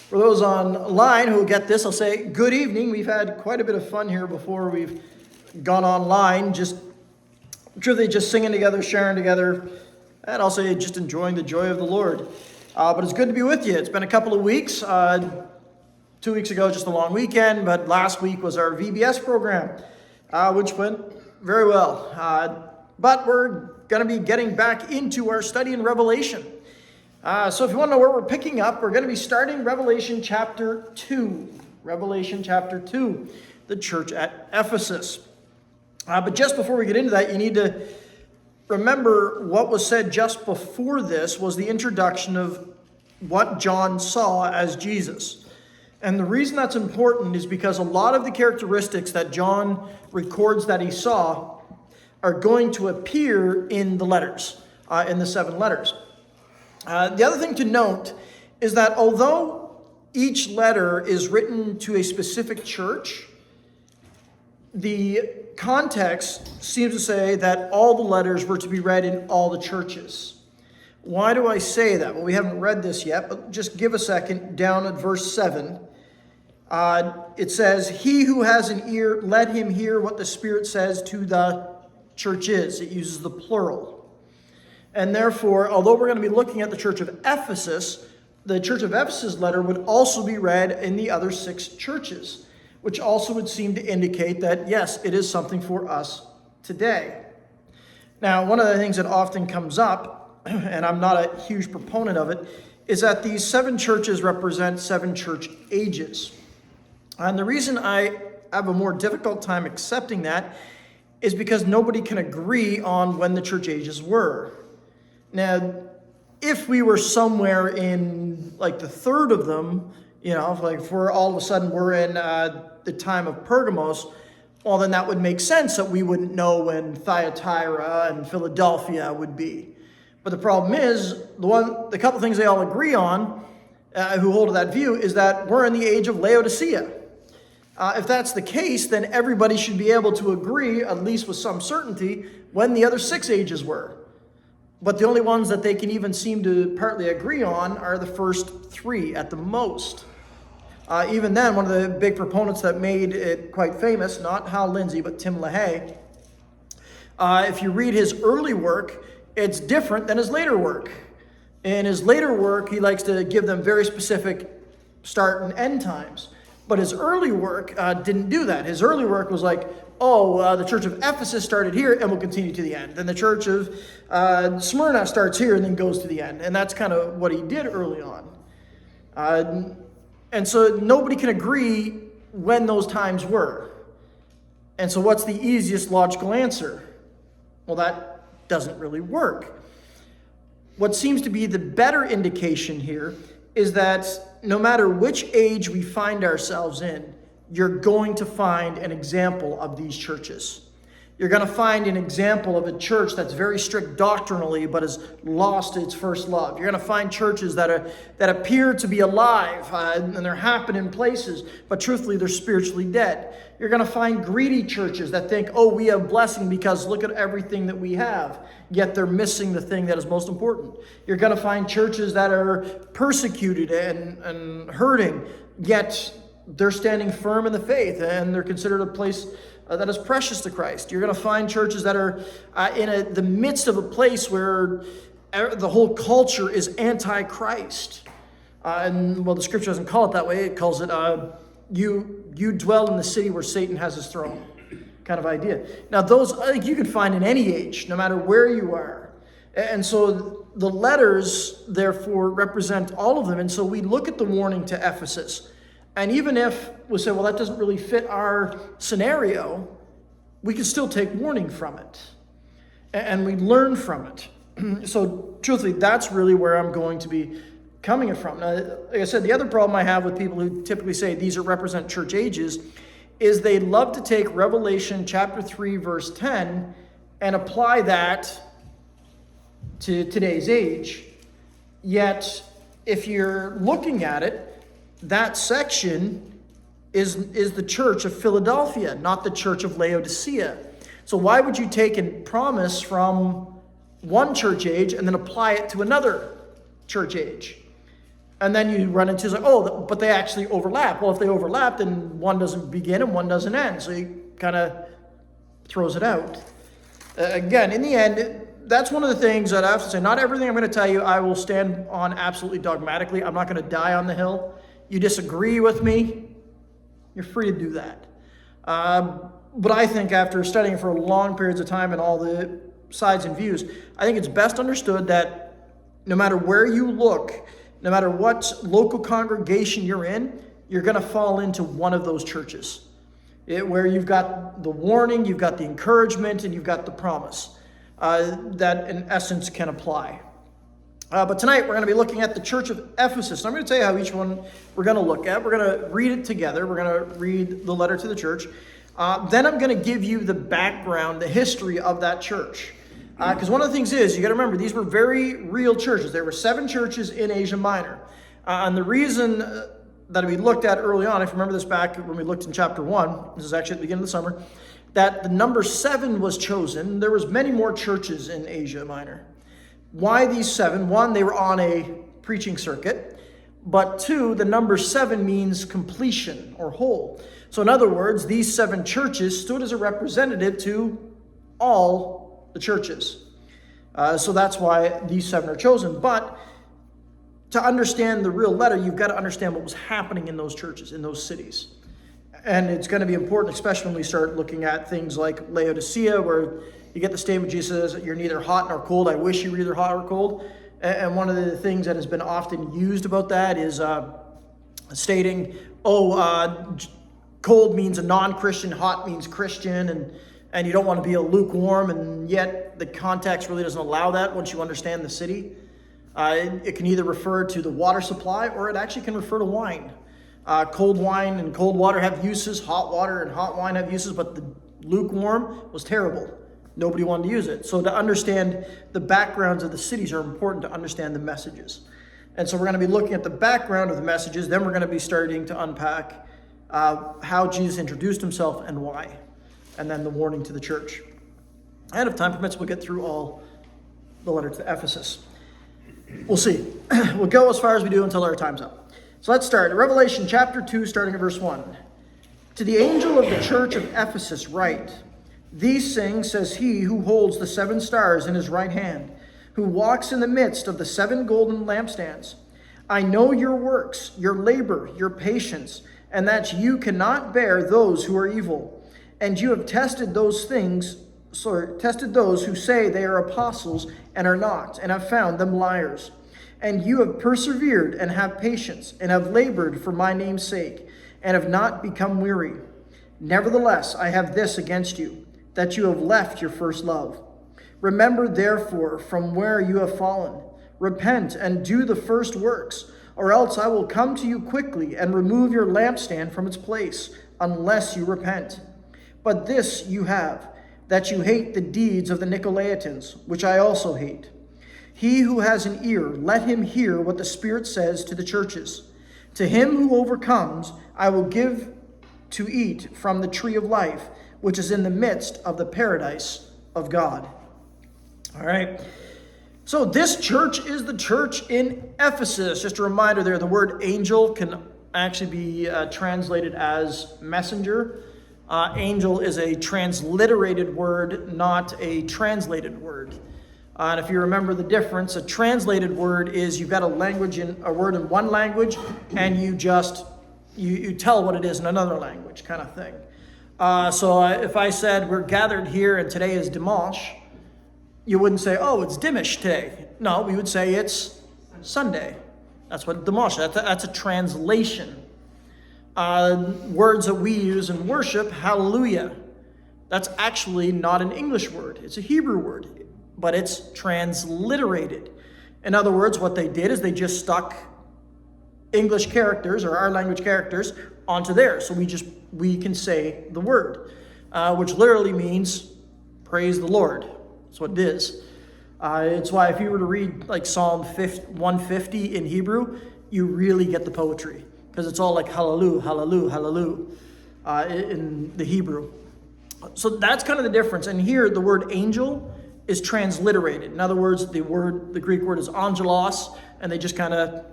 For those online who will get this, I'll say good evening. We've had quite a bit of fun here before we've gone online, just truly just singing together, sharing together, and I'll say just enjoying the joy of the Lord. But it's good to be with you. It's been a couple of weeks. 2 weeks ago, just a long weekend, but last week was our VBS program, which went very well. But we're going to be getting back into our study in Revelation. So if you want to know where we're picking up, we're going to be starting Revelation chapter 2. Revelation chapter 2, the church at Ephesus. But just before we get into that, you need to remember what was said just before this was the introduction of what John saw as Jesus. And the reason that's important is because a lot of the characteristics that John records that he saw are going to appear in the letters, in the 7 letters. The other thing to note is that although each letter is written to a specific church, the context seems to say that all the letters were to be read in all the churches. Why do I say that? Well, we haven't read this yet, but just give a second. Down at verse 7, it says, "He who has an ear, let him hear what the Spirit says to the churches." It uses the plural. And therefore, although we're going to be looking at the Church of Ephesus, the Church of Ephesus letter would also be read in the other 6 churches, which also would seem to indicate that, yes, it is something for us today. Now, one of the things that often comes up, and I'm not a huge proponent of it, is that these 7 churches represent 7 church ages. And the reason I have a more difficult time accepting that is because nobody can agree on when the church ages were. Now, if we were somewhere in like the third of them, like if we're all of a sudden we're in the time of Pergamos, well, then that would make sense that we wouldn't know when Thyatira and Philadelphia would be. But the problem is, the couple things they all agree on, who hold to that view, is that we're in the age of Laodicea. If that's the case, then everybody should be able to agree, at least with some certainty, when the other 6 ages were. But the only ones that they can even seem to partly agree on are the first 3 at the most. Even then, one of the big proponents that made it quite famous, not Hal Lindsey, but Tim LaHaye, if you read his early work, it's different than his later work. In his later work, he likes to give them very specific start and end times. But his early work didn't do that. His early work was like, the Church of Ephesus started here and will continue to the end. Then the Church of Smyrna starts here and then goes to the end. And that's kind of what he did early on. And so nobody can agree when those times were. And so what's the easiest logical answer? Well, that doesn't really work. What seems to be the better indication here is that no matter which age we find ourselves in, you're going to find an example of these churches. You're going to find an example of a church that's very strict doctrinally, but has lost its first love. You're going to find churches that appear to be alive, and they're happening places, but truthfully, they're spiritually dead. You're going to find greedy churches that think, we have blessing because look at everything that we have, yet they're missing the thing that is most important. You're going to find churches that are persecuted and hurting, yet they're standing firm in the faith, and they're considered a place that is precious to Christ. You're going to find churches that are in the midst of a place where the whole culture is anti-Christ. The scripture doesn't call it that way. It calls it, you dwell in the city where Satan has his throne, kind of idea. Now, those I think you can find in any age, no matter where you are. And so the letters, therefore, represent all of them. And so we look at the warning to Ephesus. And even if we say, well, that doesn't really fit our scenario, we can still take warning from it. And we learn from it. So truthfully, that's really where I'm going to be coming from. Now, like I said, the other problem I have with people who typically say these represent church ages is they love to take Revelation chapter 3, verse 10 and apply that to today's age. Yet, if you're looking at it, that section is the church of Philadelphia, not the church of Laodicea. So why would you take a promise from one church age and then apply it to another church age? And then you run into, like, oh, but they actually overlap. Well, if they overlap, then one doesn't begin and one doesn't end. So he kind of throws it out. Again, in the end, that's one of the things that I have to say. Not everything I'm going to tell you I will stand on absolutely dogmatically. I'm not going to die on the hill. You disagree with me, you're free to do that. But I think after studying for long periods of time and all the sides and views, I think it's best understood that no matter where you look, no matter what local congregation you're in, you're going to fall into one of those churches. Where you've got the warning, you've got the encouragement, and you've got the promise that in essence can apply. But tonight we're going to be looking at the Church of Ephesus. And I'm going to tell you how each one we're going to look at. We're going to read it together. We're going to read the letter to the church. Then I'm going to give you the background, the history of that church. Because one of the things is, you got to remember, these were very real churches. There were 7 churches in Asia Minor. And the reason that we looked at early on, if you remember this back when we looked in chapter 1, this is actually at the beginning of the summer, that the number 7 was chosen. There was many more churches in Asia Minor. Why these 7? 1, they were on a preaching circuit. But 2, the number 7 means completion or whole. So in other words, these 7 churches stood as a representative to all the churches. So that's why these 7 are chosen. But to understand the real letter, you've got to understand what was happening in those churches, in those cities. And it's going to be important, especially when we start looking at things like Laodicea, where you get the statement, Jesus says, you're neither hot nor cold. I wish you were either hot or cold. And one of the things that has been often used about that is stating, cold means a non-Christian, hot means Christian, and you don't want to be a lukewarm, and yet the context really doesn't allow that once you understand the city. It can either refer to the water supply, or it actually can refer to wine. Cold wine and cold water have uses, hot water and hot wine have uses, but the lukewarm was terrible. Nobody wanted to use it. So to understand the backgrounds of the cities are important to understand the messages. And so we're going to be looking at the background of the messages. Then we're going to be starting to unpack how Jesus introduced himself and why. And then the warning to the church. And if time permits, we'll get through all the letter to Ephesus. We'll see. We'll go as far as we do until our time's up. So let's start. Revelation chapter 2, starting at verse 1. To the angel of the church of Ephesus write, these things says he who holds the 7 stars in his right hand, who walks in the midst of the 7 golden lampstands. I know your works, your labor, your patience, and that you cannot bear those who are evil. And you have tested those who say they are apostles and are not, and have found them liars. And you have persevered and have patience, and have labored for my name's sake, and have not become weary. Nevertheless, I have this against you, that you have left your first love. Remember, therefore, from where you have fallen. Repent and do the first works, or else I will come to you quickly and remove your lampstand from its place, unless you repent. But this you have, that you hate the deeds of the Nicolaitans, which I also hate. He who has an ear, let him hear what the Spirit says to the churches. To him who overcomes, I will give to eat from the tree of life, which is in the midst of the paradise of God. All right. So this church is the church in Ephesus. Just a reminder there, the word angel can actually be translated as messenger. Angel is a transliterated word, not a translated word. And if you remember the difference, a translated word is you've got a word in one language, and you tell what it is in another language, kind of thing. So if I said we're gathered here and today is Dimanche, you wouldn't say, oh, it's Dimish today. No, we would say it's Sunday. That's what Dimanche, that's a translation. Words that we use in worship, hallelujah. That's actually not an English word. It's a Hebrew word, but it's transliterated. In other words, what they did is they just stuck English characters or our language characters onto theirs. So we can say the word, which literally means praise the Lord. That's what it is. It's why if you were to read like Psalm 150 in Hebrew, you really get the poetry, because it's all like hallelujah, hallelujah, hallelujah in the Hebrew. So that's kind of the difference. And here the word angel is transliterated. In other words, the Greek word is angelos, and they just kind of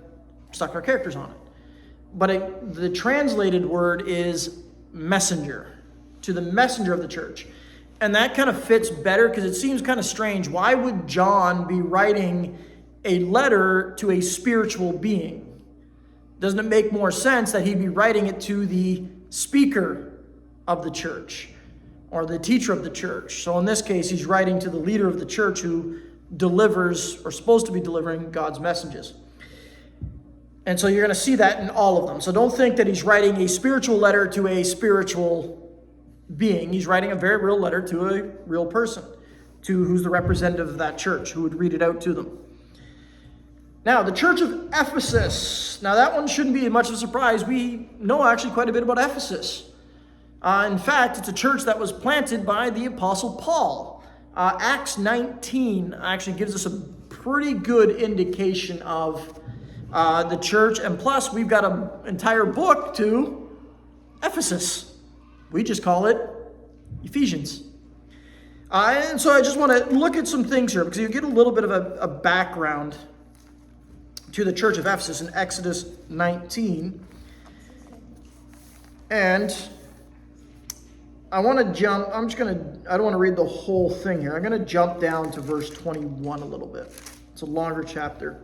stuck our characters on it. But the translated word is messenger, to the messenger of the church. And that kind of fits better because it seems kind of strange. Why would John be writing a letter to a spiritual being? Doesn't it make more sense that he'd be writing it to the speaker of the church or the teacher of the church? So in this case, he's writing to the leader of the church who delivers, or supposed to be delivering, God's messages. And so you're going to see that in all of them. So don't think that he's writing a spiritual letter to a spiritual being. He's writing a very real letter to a real person, to who's the representative of that church, who would read it out to them. Now, the Church of Ephesus. Now, that one shouldn't be much of a surprise. We know actually quite a bit about Ephesus. In fact, it's a church that was planted by the Apostle Paul. Acts 19 actually gives us a pretty good indication of the church. And plus, we've got an entire book to Ephesus. We just call it Ephesians. And so I just want to look at some things here because you get a little bit of a background to the Church of Ephesus in Exodus 19. And I want to jump, I don't want to read the whole thing here. I'm going to jump down to verse 21 a little bit. It's a longer chapter.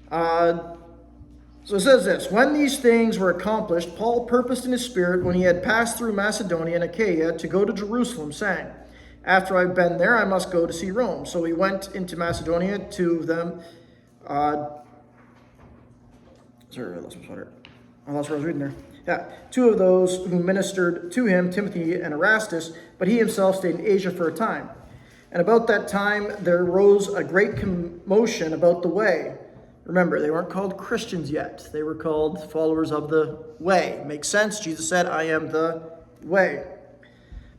So it says this: when these things were accomplished, Paul purposed in his spirit, when he had passed through Macedonia and Achaia, to go to Jerusalem, saying, after I've been there, I must go to see Rome. So he went into Macedonia, two of them. Sorry, I lost my sweater. I lost what I was reading there. Yeah, two of those who ministered to him, Timothy and Erastus, but he himself stayed in Asia for a time. And about that time, there arose a great commotion about the way. Remember, they weren't called Christians yet. They were called followers of the way. Makes sense. Jesus said, I am the way.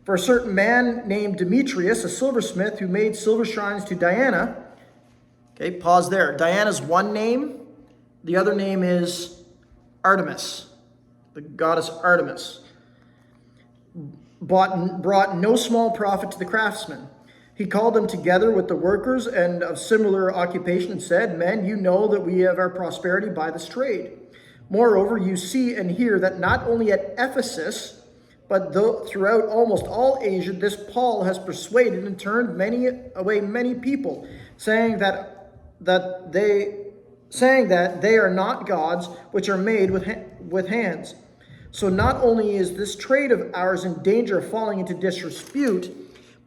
For a certain man named Demetrius, a silversmith, who made silver shrines to Diana. Okay, pause there. Diana's one name. The other name is Artemis, the goddess Artemis. Brought no small profit to the craftsmen. He called them together with the workers and of similar occupation and said, men, you know that we have our prosperity by this trade. Moreover, you see and hear that not only at Ephesus, but throughout almost all Asia, this Paul has persuaded and turned away many people, saying that they are not gods which are made with hands. So not only is this trade of ours in danger of falling into disrepute,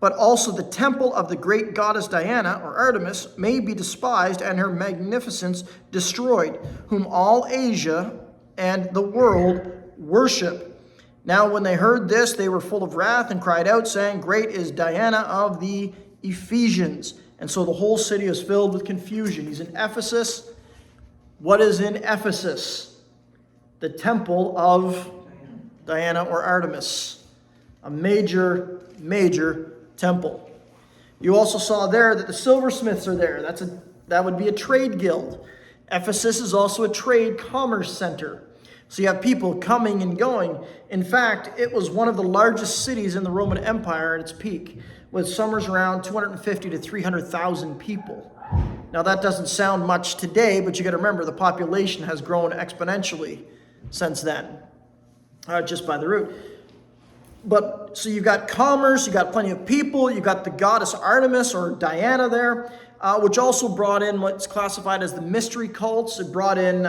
but also the temple of the great goddess Diana, or Artemis, may be despised and her magnificence destroyed, whom all Asia and the world worship. Now when they heard this, they were full of wrath and cried out, saying, great is Diana of the Ephesians. And so the whole city is filled with confusion. He's in Ephesus. What is in Ephesus? The temple of Diana or Artemis. A major temple. You also saw there that the silversmiths are there. That would be a trade guild. Ephesus is also a trade commerce center. So you have people coming and going. In fact, it was one of the largest cities in the Roman Empire at its peak, with summers around 250 to 300,000 people. Now that doesn't sound much today, but you got to remember the population has grown exponentially since then, just by the route. But so you've got commerce, you've got plenty of people, you've got the goddess Artemis or Diana there, which also brought in what's classified as the mystery cults. It brought in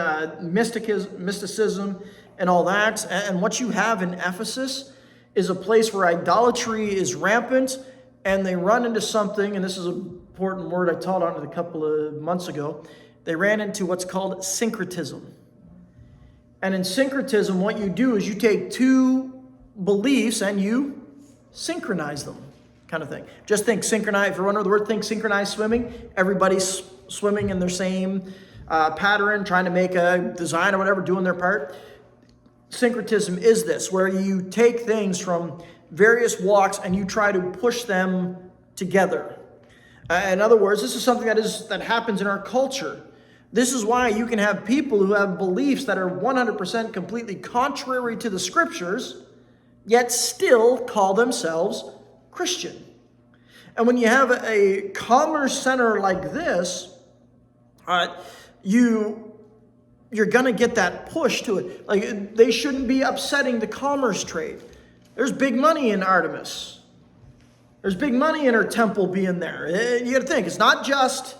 mysticism and all that. And what you have in Ephesus is a place where idolatry is rampant, and they run into something, and this is an important word I taught on it a couple of months ago. They ran into what's called syncretism. And in syncretism, what you do is you take two beliefs and you synchronize them, kind of thing. Just think synchronize. If you're wondering the word, think synchronized swimming. Everybody's swimming in their same pattern, trying to make a design or whatever, doing their part. Syncretism is this, where you take things from various walks and you try to push them together. In other words, this is something that happens in our culture. This is why you can have people who have beliefs that are 100% completely contrary to the scriptures, yet still call themselves Christian. And when you have a commerce center like this, you you're going to get that push to it. Like, they shouldn't be upsetting the commerce trade. There's big money in Artemis. There's big money in her temple being there. You got to think, it's not just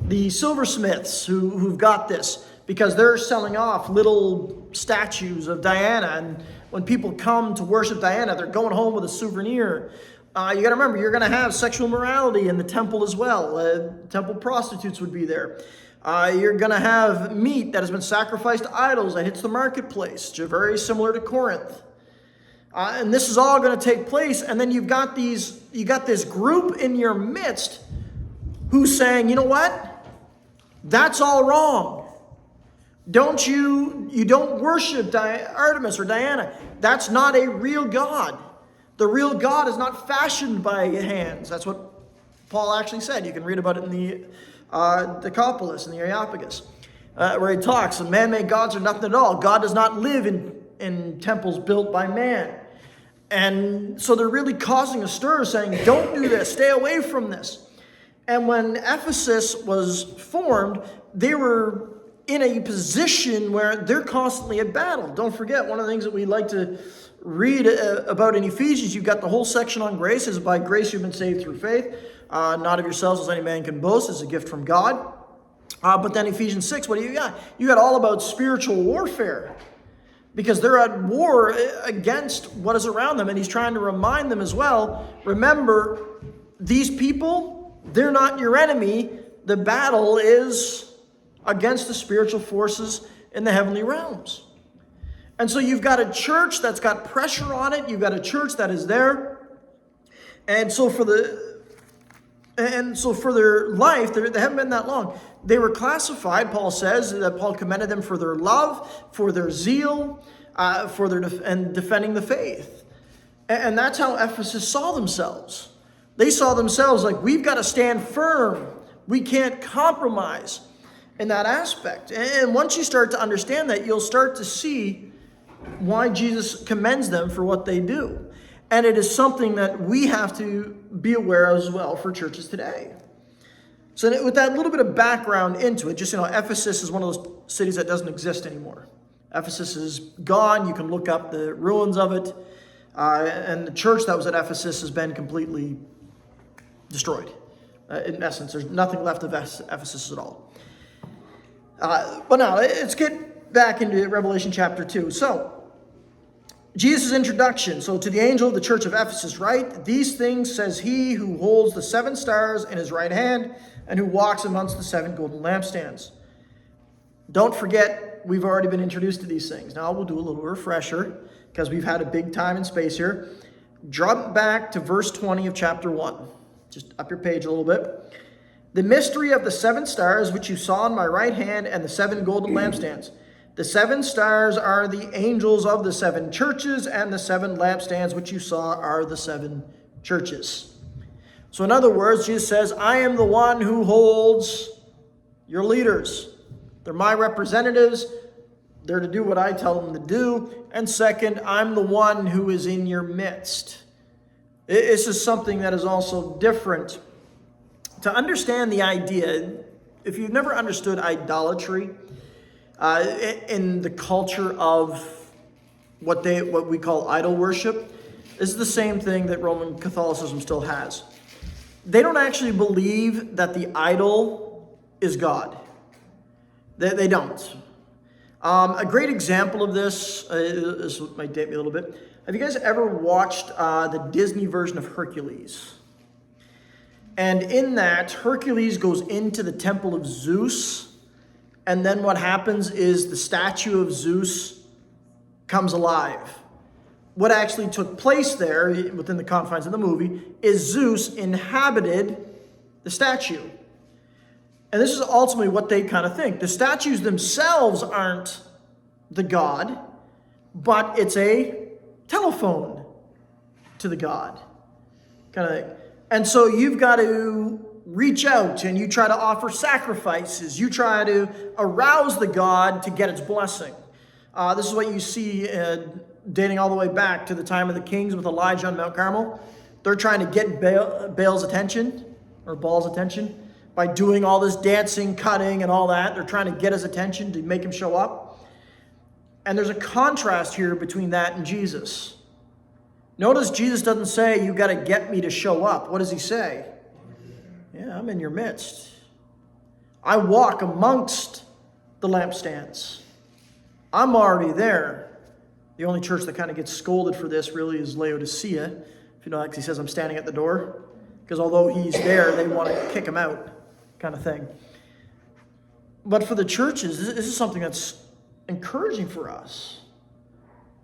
the silversmiths who've got this, because they're selling off little statues of Diana. And when people come to worship Diana, they're going home with a souvenir. You got to remember, you're going to have sexual morality in the temple as well. Temple prostitutes would be there. You're going to have meat that has been sacrificed to idols that hits the marketplace, which are very similar to Corinth. And this is all going to take place. And then you got this group in your midst who's saying, you know what? That's all wrong. You don't worship Artemis or Diana. That's not a real God. The real God is not fashioned by hands. That's what Paul actually said. You can read about it in the Decapolis and the Areopagus, where he talks, the man-made gods are nothing at all. God does not live in temples built by man. And so they're really causing a stir, saying, don't do this, stay away from this. And when Ephesus was formed, they were in a position where they're constantly at battle. Don't forget, one of the things that we like to read about in Ephesians, you've got the whole section on grace. Is by grace you've been saved through faith, not of yourselves as any man can boast. It's a gift from God. But then Ephesians 6, what do you got? You got all about spiritual warfare, because they're at war against what is around them. And he's trying to remind them as well, remember, these people, they're not your enemy. The battle is against the spiritual forces in the heavenly realms. And so you've got a church that's got pressure on it. You've got a church that is there. And so for their life, they haven't been that long. They were classified, Paul says, that Paul commended them for their love, for their zeal, for their defending the faith. And that's how Ephesus saw themselves. They saw themselves like, we've got to stand firm. We can't compromise in that aspect. And once you start to understand that, you'll start to see why Jesus commends them for what they do. And it is something that we have to be aware of as well for churches today. So with that little bit of background into it, just, Ephesus is one of those cities that doesn't exist anymore. Ephesus is gone. You can look up the ruins of it. And the church that was at Ephesus has been completely destroyed. In essence, there's nothing left of Ephesus at all. But now, let's get back into Revelation chapter 2. So, Jesus' introduction. So, to the angel of the Church of Ephesus, write, these things says he who holds the 7 stars in his right hand and who walks amongst the 7 golden lampstands. Don't forget, we've already been introduced to these things. Now, we'll do a little refresher because we've had a big time and space here. Jump back to verse 20 of chapter 1. Just up your page a little bit. The mystery of the 7 stars which you saw in my right hand and the 7 golden lampstands. The 7 stars are the angels of the 7 churches, and the 7 lampstands which you saw are the 7 churches. So in other words, Jesus says, I am the one who holds your leaders. They're my representatives. They're to do what I tell them to do. And second, I'm the one who is in your midst. This is something that is also different. To understand the idea, if you've never understood idolatry, in the culture of what we call idol worship, this is the same thing that Roman Catholicism still has. They don't actually believe that the idol is God. They don't. A great example of this might date me a little bit. Have you guys ever watched the Disney version of Hercules? And in that, Hercules goes into the temple of Zeus. And then what happens is the statue of Zeus comes alive. What actually took place there, within the confines of the movie, is Zeus inhabited the statue. And this is ultimately what they kind of think. The statues themselves aren't the god, but it's a telephone to the god. Kind of thing. And so you've got to reach out and you try to offer sacrifices. You try to arouse the god to get its blessing. This is what you see dating all the way back to the time of the kings with Elijah on Mount Carmel. They're trying to get Baal's attention, or Baal's attention, by doing all this dancing, cutting, and all that. They're trying to get his attention to make him show up. And there's a contrast here between that and Jesus. Notice Jesus doesn't say, you got to get me to show up. What does he say? Yeah, I'm in your midst. I walk amongst the lampstands. I'm already there. The only church that kind of gets scolded for this really is Laodicea. If you know, like he says, I'm standing at the door. Because although he's there, they want to kick him out, kind of thing. But for the churches, this is something that's encouraging for us.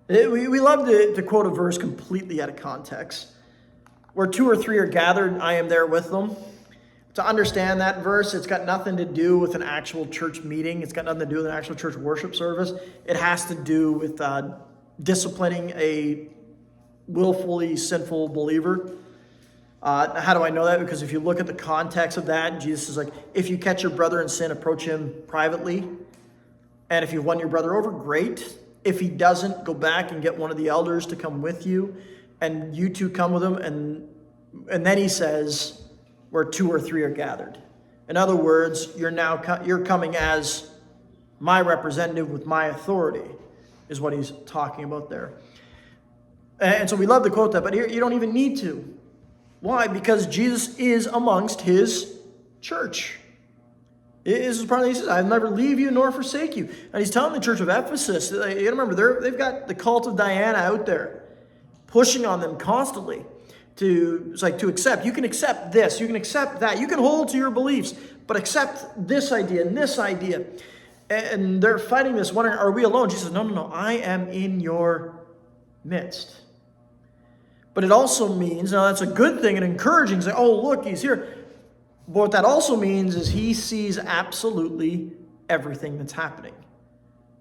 We love to quote a verse completely out of context. Where 2 or 3 are gathered, I am there with them. To understand that verse, it's got nothing to do with an actual church meeting. It's got nothing to do with an actual church worship service. It has to do with disciplining a willfully sinful believer. How do I know that? Because if you look at the context of that, Jesus is like, if you catch your brother in sin, approach him privately. And if you've won your brother over, great. If he doesn't, go back and get one of the elders to come with you. And you two come with him. And then he says, where 2 or 3 are gathered. In other words, you're coming as my representative with my authority, is what he's talking about there. And so we love to quote that, but here you don't even need to. Why? Because Jesus is amongst his church. This is part of he says, I'll never leave you nor forsake you. And he's telling the Church of Ephesus, you gotta remember, they've got the cult of Diana out there, pushing on them constantly to accept. You can accept this, you can accept that, you can hold to your beliefs, but accept this idea and this idea. And they're fighting this, wondering, are we alone? Jesus says, no, I am in your midst. But it also means, now that's a good thing and encouraging, say, oh, look, he's here. But what that also means is he sees absolutely everything that's happening.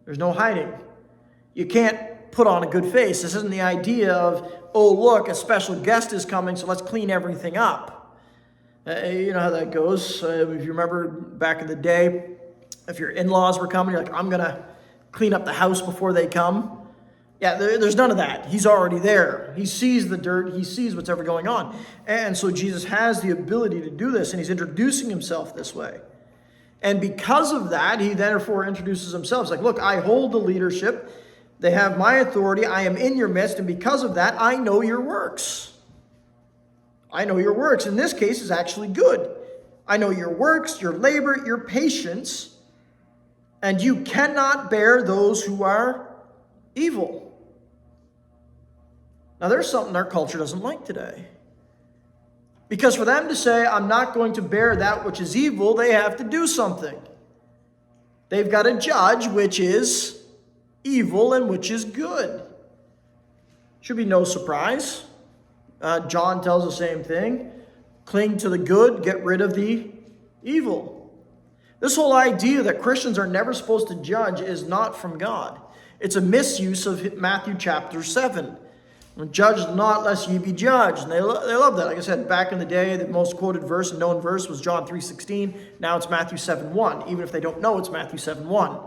There's no hiding. You can't put on a good face. This isn't the idea of, oh, look, a special guest is coming, so let's clean everything up. You know how that goes. If you remember back in the day, if your in-laws were coming, you're like, I'm going to clean up the house before they come. Yeah, there's none of that. He's already there. He sees the dirt. He sees what's ever going on. And so Jesus has the ability to do this, and he's introducing himself this way. And because of that, he therefore introduces himself. It's like, look, I hold the leadership. They have my authority. I am in your midst, and because of that, I know your works. I know your works. In this case, is actually good. I know your works, your labor, your patience, and you cannot bear those who are evil. Now, there's something our culture doesn't like today. Because for them to say, I'm not going to bear that which is evil, they have to do something. They've got to judge which is evil and which is good. Should be no surprise. John tells the same thing. Cling to the good, get rid of the evil. This whole idea that Christians are never supposed to judge is not from God. It's a misuse of Matthew chapter 7. Judge not lest ye be judged. And they love that. Like I said, back in the day, the most quoted verse and known verse was John 3:16. Now it's Matthew 7:1. Even if they don't know, it's Matthew 7:1.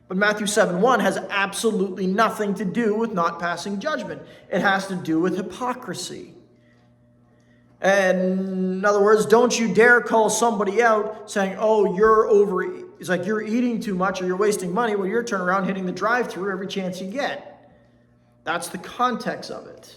But Matthew 7:1 has absolutely nothing to do with not passing judgment. It has to do with hypocrisy. And in other words, don't you dare call somebody out saying, oh, it's like you're eating too much or you're wasting money. Well, you're turning around hitting the drive-thru every chance you get. That's the context of it.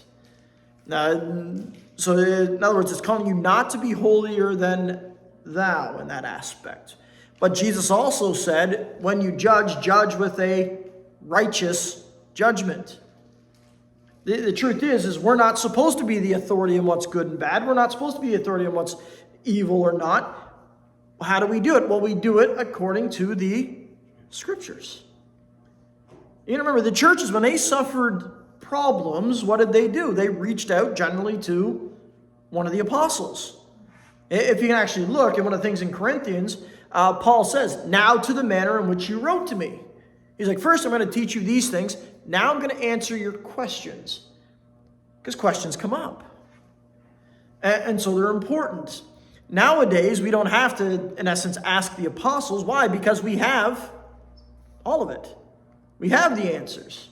So in other words, it's calling you not to be holier than thou in that aspect. But Jesus also said, when you judge with a righteous judgment. The truth is we're not supposed to be the authority in what's good and bad. We're not supposed to be the authority in what's evil or not. How do we do it? Well, we do it according to the Scriptures. You remember, the churches, when they suffered problems, what did they do? They reached out generally to one of the apostles. If you can actually look at one of the things in Corinthians, Paul says, now to the manner in which you wrote to me. He's like, first I'm going to teach you these things. Now I'm going to answer your questions. Because questions come up. And so they're important. Nowadays, we don't have to, in essence, ask the apostles. Why? Because we have all of it. We have the answers.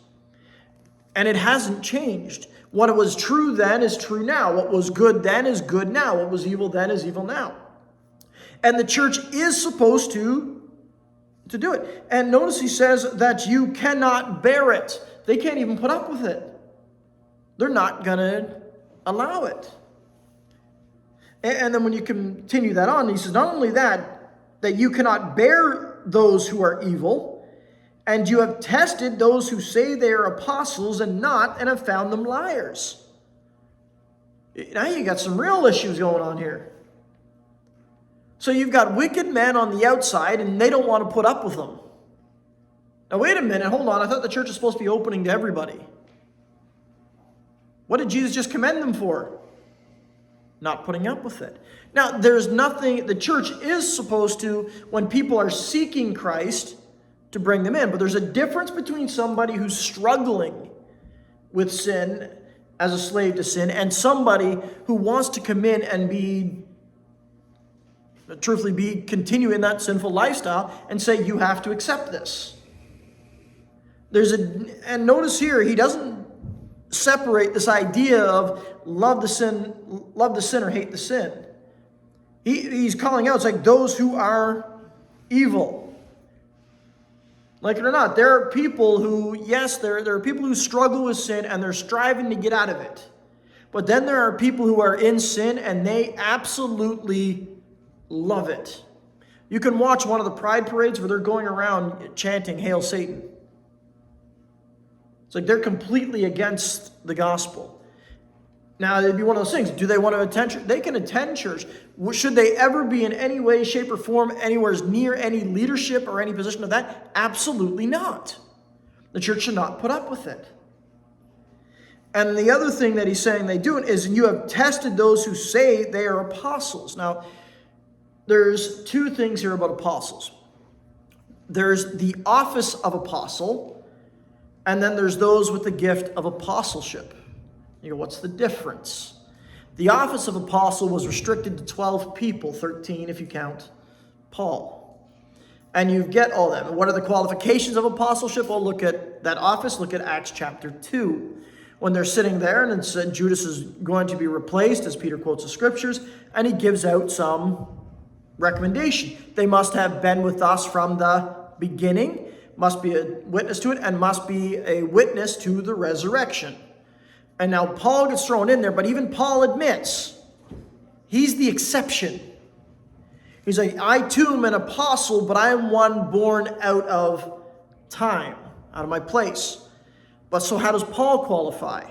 And it hasn't changed. What was true then is true now. What was good then is good now. What was evil then is evil now. And the church is supposed to do it. And notice he says that you cannot bear it. They can't even put up with it. They're not going to allow it. And then when you continue that on, he says, not only that you cannot bear those who are evil, and you have tested those who say they are apostles and not, and have found them liars. Now you got some real issues going on here. So you've got wicked men on the outside, and they don't want to put up with them. Now wait a minute, hold on. I thought the church is supposed to be opening to everybody. What did Jesus just commend them for? Not putting up with it. Now, there's nothing, the church is supposed to, when people are seeking Christ, to bring them in. But there's a difference between somebody who's struggling with sin as a slave to sin and somebody who wants to come in and continue in that sinful lifestyle and say, you have to accept this. And notice here, he doesn't separate this idea of love the sinner, hate the sin. He's calling out, it's like those who are evil. Like it or not, there are people who, yes, there are people who struggle with sin and they're striving to get out of it. But then there are people who are in sin and they absolutely love it. You can watch one of the pride parades where they're going around chanting, "Hail Satan." It's like they're completely against the gospel. Now, it'd be one of those things. Do they want to attend church? They can attend church. Should they ever be in any way, shape, or form anywhere near any leadership or any position of that? Absolutely not. The church should not put up with it. And the other thing that he's saying they do is, you have tested those who say they are apostles. Now, there's two things here about apostles. There's the office of apostle, and then there's those with the gift of apostleship. You go, what's the difference? The office of apostle was restricted to 12 people, 13 if you count Paul. And you get all that. What are the qualifications of apostleship? Well, look at that office. Look at Acts chapter 2. When they're sitting there and it said Judas is going to be replaced, as Peter quotes the scriptures, and he gives out some recommendation. They must have been with us from the beginning, must be a witness to it, and must be a witness to the resurrection. And now Paul gets thrown in there, but even Paul admits he's the exception. He's like, I too am an apostle, but I am one born out of time, out of my place. But so how does Paul qualify?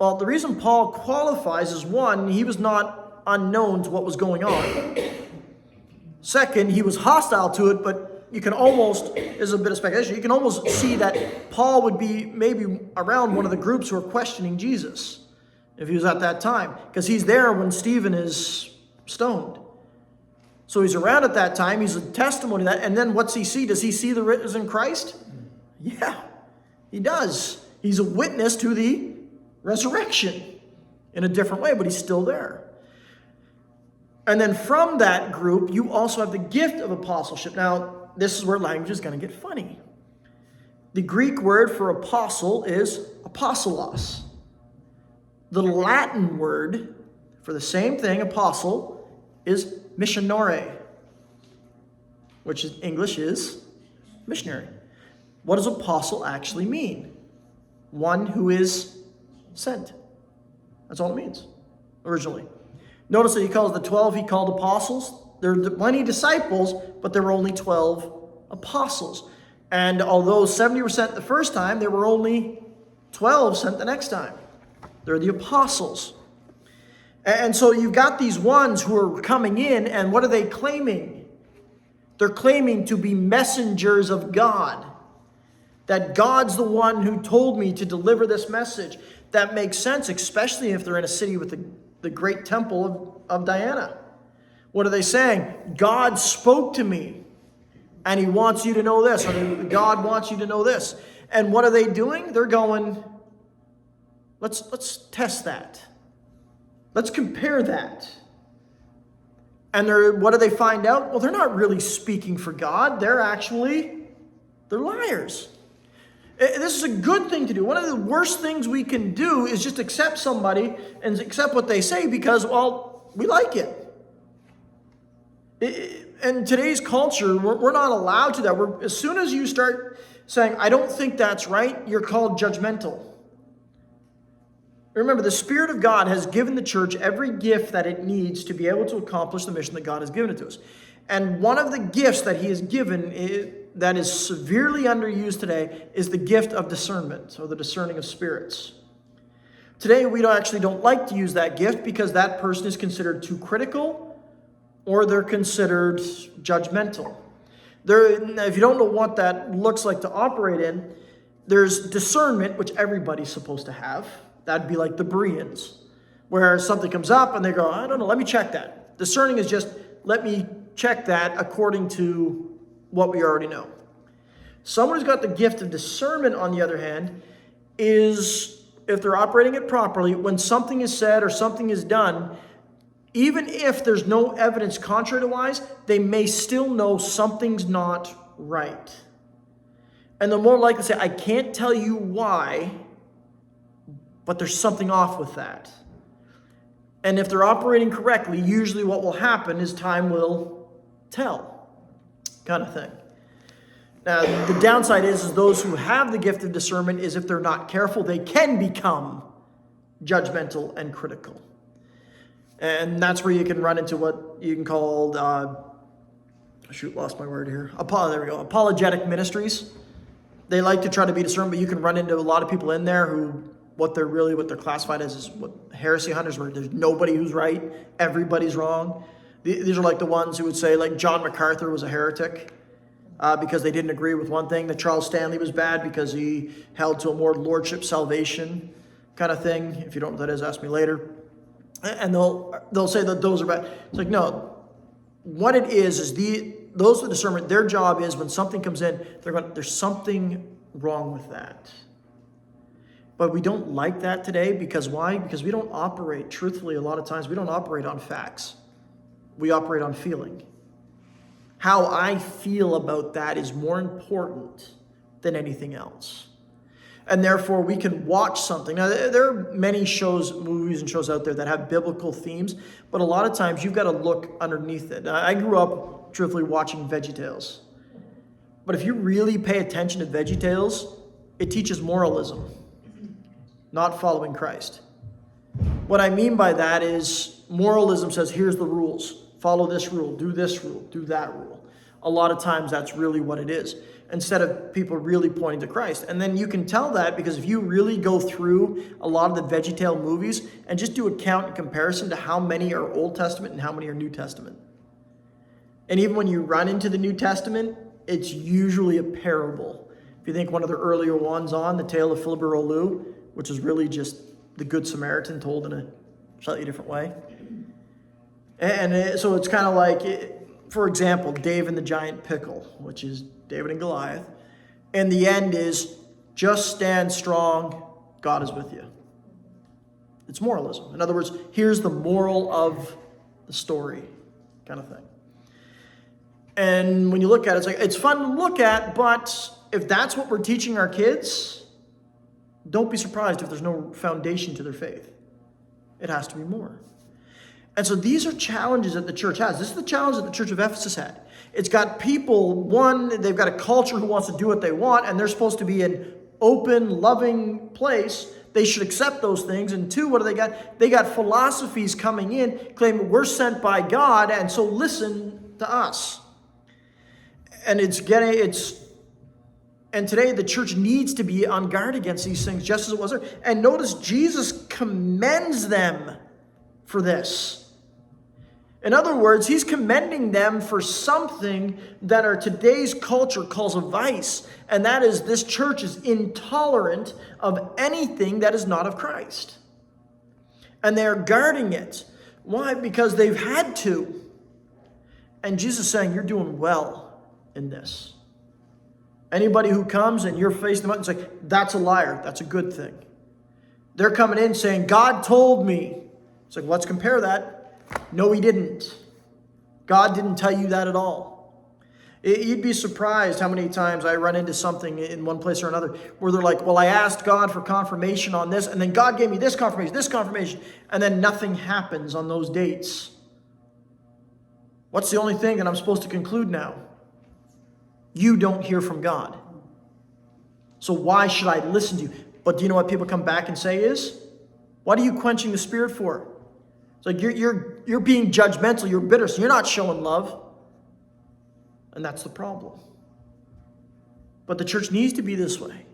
Well, the reason Paul qualifies is, one, he was not unknown to what was going on. Second, he was hostile to it, but you can almost, there's a bit of speculation, you can almost see that Paul would be maybe around one of the groups who are questioning Jesus if he was at that time, because he's there when Stephen is stoned. So he's around at that time, he's a testimony to that, and then what's he see? Does he see the risen Christ? Yeah, he does. He's a witness to the resurrection in a different way, but he's still there. And then from that group, you also have the gift of apostleship. Now, this is where language is going to get funny. The Greek word for apostle is apostolos. The Latin word for the same thing, apostle, is missionore, which in English is missionary. What does apostle actually mean? One who is sent. That's all it means, originally. Notice that he calls the 12, he called apostles. There are plenty of disciples, but there were only 12 apostles. And although 70 were sent the first time, there were only 12 sent the next time. They're the apostles. And so you've got these ones who are coming in, and what are they claiming? They're claiming to be messengers of God. That God's the one who told me to deliver this message. That makes sense, especially if they're in a city with the great temple of Diana. What are they saying? God spoke to me, and he wants you to know this, or God wants you to know this. And what are they doing? They're going, let's test that. Let's compare that. And what do they find out? Well, they're not really speaking for God. They're liars. This is a good thing to do. One of the worst things we can do is just accept somebody and accept what they say because, well, we like it. In today's culture, we're not allowed to that. As soon as you start saying, I don't think that's right, you're called judgmental. Remember, the Spirit of God has given the church every gift that it needs to be able to accomplish the mission that God has given it to us. And one of the gifts that he has given that is severely underused today is the gift of discernment, or the discerning of spirits. Today, we don't like to use that gift because that person is considered too critical, or they're considered judgmental. If you don't know what that looks like to operate in, there's discernment, which everybody's supposed to have. That'd be like the Bereans, where something comes up and they go, I don't know, let me check that. Discerning is just, let me check that according to what we already know. Someone who's got the gift of discernment, on the other hand, is, if they're operating it properly, when something is said or something is done, even if there's no evidence contrary to wise, they may still know something's not right. And they're more likely to say, I can't tell you why, but there's something off with that. And if they're operating correctly, usually what will happen is time will tell, kind of thing. Now, the downside is those who have the gift of discernment is if they're not careful, they can become judgmental and critical. And that's where you can run into what you can call, lost my word here. There we go. Apologetic ministries. They like to try to be discerned, but you can run into a lot of people in there who what they're classified as is what heresy hunters, where there's nobody who's right, everybody's wrong. These are like the ones who would say, like, John MacArthur was a heretic because they didn't agree with one thing. That Charles Stanley was bad because he held to a more lordship salvation kind of thing. If you don't know what that is, ask me later. And they'll say that those are bad. It's like, no. What it is those with discernment, their job is when something comes in, there's something wrong with that. But we don't like that today because why? Because we don't operate, truthfully, a lot of times, we don't operate on facts. We operate on feeling. How I feel about that is more important than anything else. And therefore, we can watch something. Now, there are many movies and shows out there that have biblical themes, but a lot of times you've got to look underneath it. Now, I grew up, truthfully, watching VeggieTales. But if you really pay attention to VeggieTales, it teaches moralism, not following Christ. What I mean by that is moralism says, here's the rules. Follow this rule, do that rule. A lot of times that's really what it is, instead of people really pointing to Christ. And then you can tell that because if you really go through a lot of the VeggieTale movies and just do a count in comparison to how many are Old Testament and how many are New Testament. And even when you run into the New Testament, it's usually a parable. If you think one of the earlier ones the tale of Philibert, which is really just the Good Samaritan told in a slightly different way. And so it's kind of like, for example, Dave and the Giant Pickle, which is David and Goliath. And the end is, just stand strong, God is with you. It's moralism. In other words, here's the moral of the story, kind of thing. And when you look at it, it's fun to look at, but if that's what we're teaching our kids, don't be surprised if there's no foundation to their faith. It has to be more. And so these are challenges that the church has. This is the challenge that the Church of Ephesus had. It's got people, one, they've got a culture who wants to do what they want, and they're supposed to be an open, loving place. They should accept those things. And two, what do they got? They got philosophies coming in, claiming we're sent by God, and so listen to us. And and today the church needs to be on guard against these things, just as it was there. And notice Jesus commends them for this. In other words, he's commending them for something that our today's culture calls a vice, and that is this church is intolerant of anything that is not of Christ. And they are guarding it. Why? Because they've had to. And Jesus is saying, you're doing well in this. Anybody who comes and you're facing them up and say, that's a liar, that's a good thing. They're coming in saying, God told me. It's like, let's compare that. No, he didn't. God didn't tell you that at all. You'd be surprised how many times I run into something in one place or another where they're like, well, I asked God for confirmation on this, and then God gave me this confirmation, and then nothing happens on those dates. What's the only thing that I'm supposed to conclude now? You don't hear from God. So why should I listen to you? But do you know what people come back and say is, what are you quenching the Spirit for? It's like you're being judgmental, you're bitter, so you're not showing love. And that's the problem. But the church needs to be this way.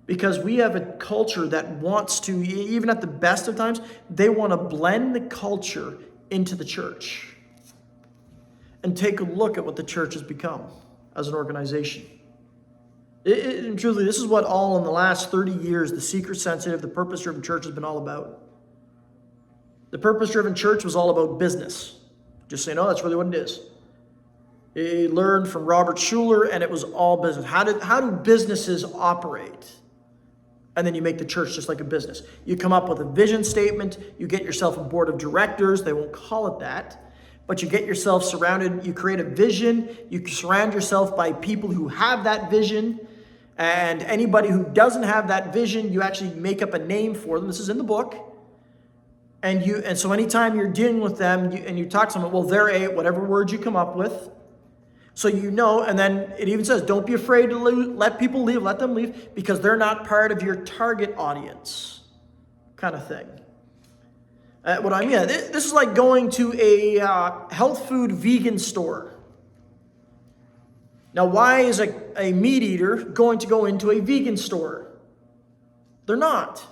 Because we have a culture that wants to, even at the best of times, they want to blend the culture into the church. And take a look at what the church has become as an organization. And truly, this is what all in the last 30 years, the seeker-sensitive, the purpose-driven church has been all about. The purpose-driven church was all about business. Just say, no, that's really what it is. He learned from Robert Schuller, and it was all business. How do businesses operate? And then you make the church just like a business. You come up with a vision statement. You get yourself a board of directors. They won't call it that. But you get yourself surrounded. You create a vision. You surround yourself by people who have that vision. And anybody who doesn't have that vision, you actually make up a name for them. This is in the book. And so anytime you're dealing with them and you talk to them, well, they're a whatever word you come up with. So you know, and then it even says, don't be afraid to let people leave, let them leave, because they're not part of your target audience, kind of thing. What I mean, this is like going to a health food vegan store. Now, why is a meat eater going to go into a vegan store? They're not.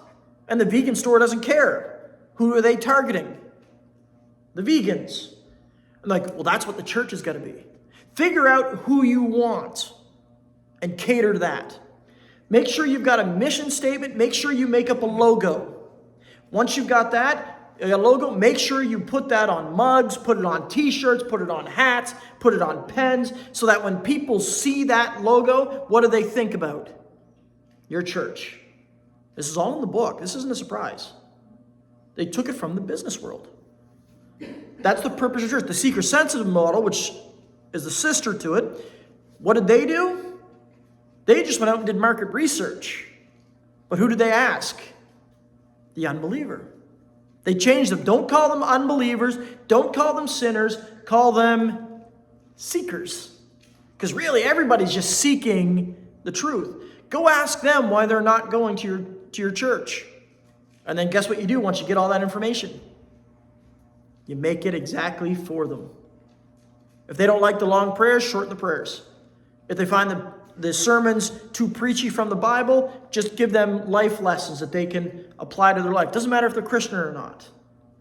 And the vegan store doesn't care. Who are they targeting? The vegans. I'm like, well, that's what the church has got to be. Figure out who you want and cater to that. Make sure you've got a mission statement. Make sure you make up a logo. Once you've got that, a logo, make sure you put that on mugs, put it on t-shirts, put it on hats, put it on pens, so that when people see that logo, what do they think about? Your church. This is all in the book. This isn't a surprise. They took it from the business world. That's the purpose of church. The seeker-sensitive model, which is the sister to it, what did they do? They just went out and did market research. But who did they ask? The unbeliever. They changed them. Don't call them unbelievers. Don't call them sinners. Call them seekers. Because really, everybody's just seeking the truth. Go ask them why they're not going to your church. And then guess what you do once you get all that information? You make it exactly for them. If they don't like the long prayers, shorten the prayers. If they find the sermons too preachy from the Bible, just give them life lessons that they can apply to their life. Doesn't matter if they're Christian or not,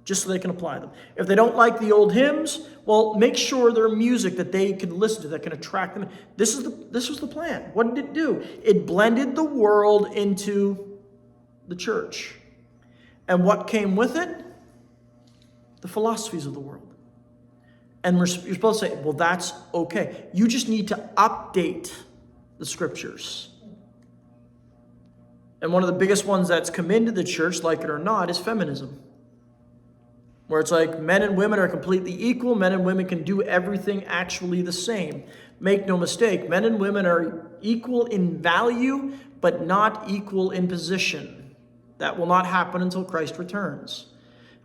just so they can apply them. If they don't like the old hymns, well, make sure they're music that they can listen to, that can attract them. This was the plan. What did it do? It blended the world into the church. And what came with it? The philosophies of the world. And you're supposed to say, well, that's okay. You just need to update the scriptures. And one of the biggest ones that's come into the church, like it or not, is feminism. Where it's like men and women are completely equal. Men and women can do everything actually the same. Make no mistake, men and women are equal in value, but not equal in position. That will not happen until Christ returns.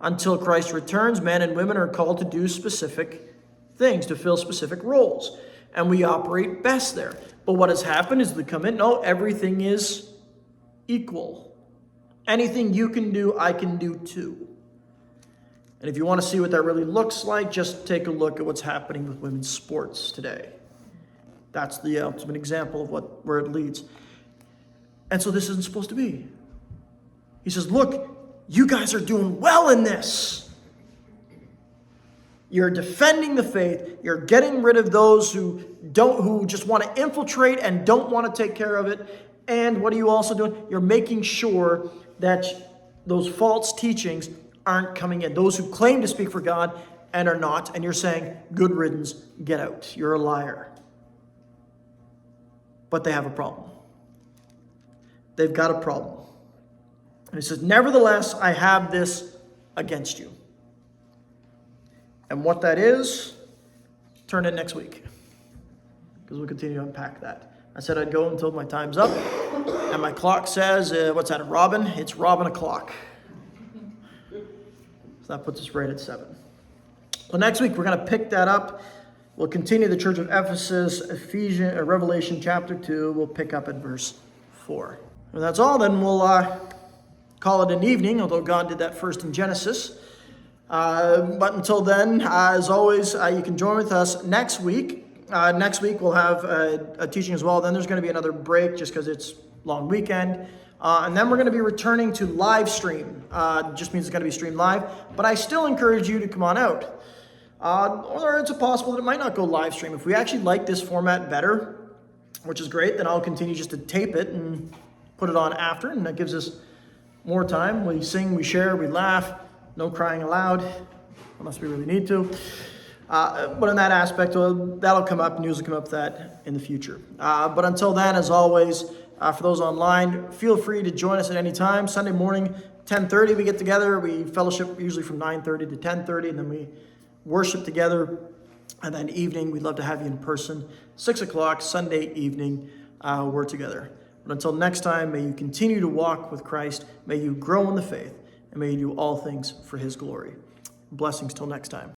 Until Christ returns, men and women are called to do specific things, to fill specific roles. And we operate best there. But what has happened is they come in, no, everything is equal. Anything you can do, I can do too. And if you want to see what that really looks like, just take a look at what's happening with women's sports today. That's the ultimate example of where it leads. And so this isn't supposed to be. He says, look, you guys are doing well in this. You're defending the faith. You're getting rid of those who just want to infiltrate and don't want to take care of it. And what are you also doing? You're making sure that those false teachings aren't coming in. Those who claim to speak for God and are not. And you're saying, good riddance, get out. You're a liar. But they have a problem. They've got a problem. And he says, nevertheless, I have this against you. And what that is, turn in next week. Because we'll continue to unpack that. I said I'd go until my time's up. And my clock says, what's that, a robin? It's robin o'clock. So that puts us right at 7. Well, next week we're going to pick that up. We'll continue the Church of Ephesus, Revelation chapter 2. We'll pick up at verse 4. And that's all. Then we'll call it an evening, although God did that first in Genesis. But until then, as always, you can join with us next week. Next week we'll have a teaching as well. Then there's going to be another break just because it's long weekend. And then we're going to be returning to live stream. Just means it's going to be streamed live. But I still encourage you to come on out. Or it's possible that it might not go live stream. If we actually like this format better, which is great, then I'll continue just to tape it and put it on after. And that gives us more time. We sing, we share, we laugh. No crying aloud, unless we really need to. But in that aspect, that'll come up. News will come up that in the future. But until then, as always, for those online, feel free to join us at any time. Sunday morning, 10:30, we get together. We fellowship usually from 9:30 to 10:30, and then we worship together. And then evening, we'd love to have you in person. 6 o'clock, Sunday evening, we're together. But until next time, may you continue to walk with Christ. May you grow in the faith. And may you do all things for his glory. Blessings till next time.